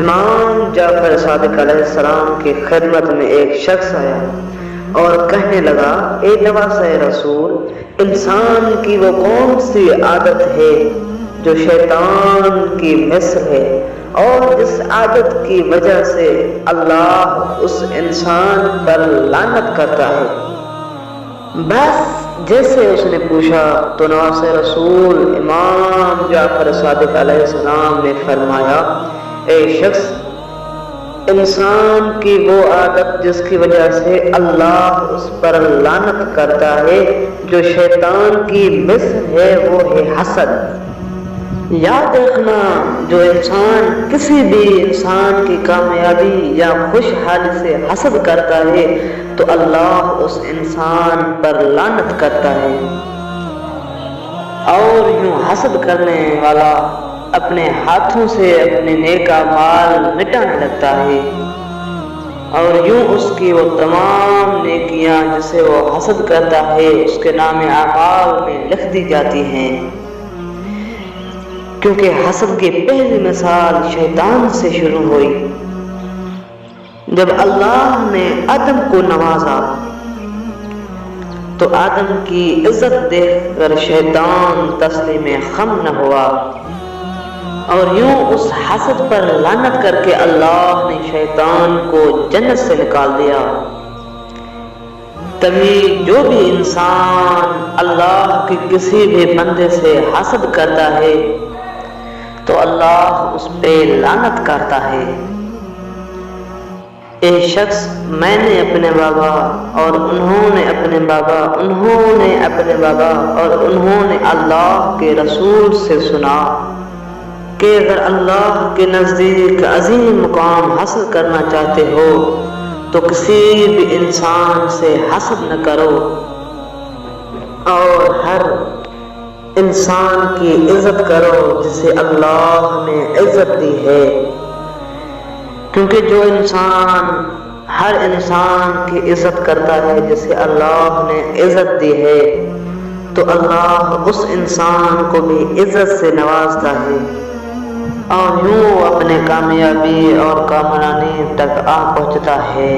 امام جعفر صادق علیہ السلام کی خدمت میں ایک شخص آیا اور کہنے لگا، اے نواسہ رسول، انسان کی وہ کون سی عادت ہے جو شیطان کی مثل ہے اور جس عادت کی وجہ سے اللہ اس انسان پر لعنت کرتا ہے؟ بس جیسے اس نے پوچھا تو نواسہ رسول امام جعفر صادق علیہ السلام نے فرمایا، اے شخص، انسان کی وہ عادت جس کی وجہ سے اللہ اس پر لعنت کرتا ہے جو شیطان کی مثل ہے، وہ ہے حسد۔ یاد رکھنا، جو انسان کسی بھی انسان کی کامیابی یا خوشحالی سے حسد کرتا ہے تو اللہ اس انسان پر لعنت کرتا ہے، اور یوں حسد کرنے والا اپنے ہاتھوں سے اپنے نیک اعمال مٹانے لگتا ہے، اور یوں اس کی وہ تمام نیکیاں جسے وہ حسد کرتا ہے اس کے نام اعمال میں لکھ دی جاتی ہیں، کیونکہ حسد کی پہلی مثال شیطان سے شروع ہوئی۔ جب اللہ نے آدم کو نوازا تو آدم کی عزت دیکھ کر شیطان تسلیم خم نہ ہوا، اور یوں اس حسد پر لعنت کر کے اللہ نے شیطان کو جنت سے نکال دیا۔ تبھی جو بھی انسان اللہ کے کسی بھی بندے سے حسد کرتا ہے تو اللہ اس پہ لعنت کرتا ہے۔ اے شخص، میں نے اپنے بابا اور انہوں نے اپنے بابا، انہوں نے اپنے بابا اور انہوں نے اللہ کے رسول سے سنا کہ اگر اللہ کے نزدیک عظیم مقام حاصل کرنا چاہتے ہو تو کسی بھی انسان سے حسد نہ کرو، اور ہر انسان کی عزت کرو جسے اللہ نے عزت دی ہے، کیونکہ جو انسان ہر انسان کی عزت کرتا ہے جسے اللہ نے عزت دی ہے تو اللہ اس انسان کو بھی عزت سے نوازتا ہے، اور یوں اپنے کامیابی اور کامرانی تک پہنچتا ہے۔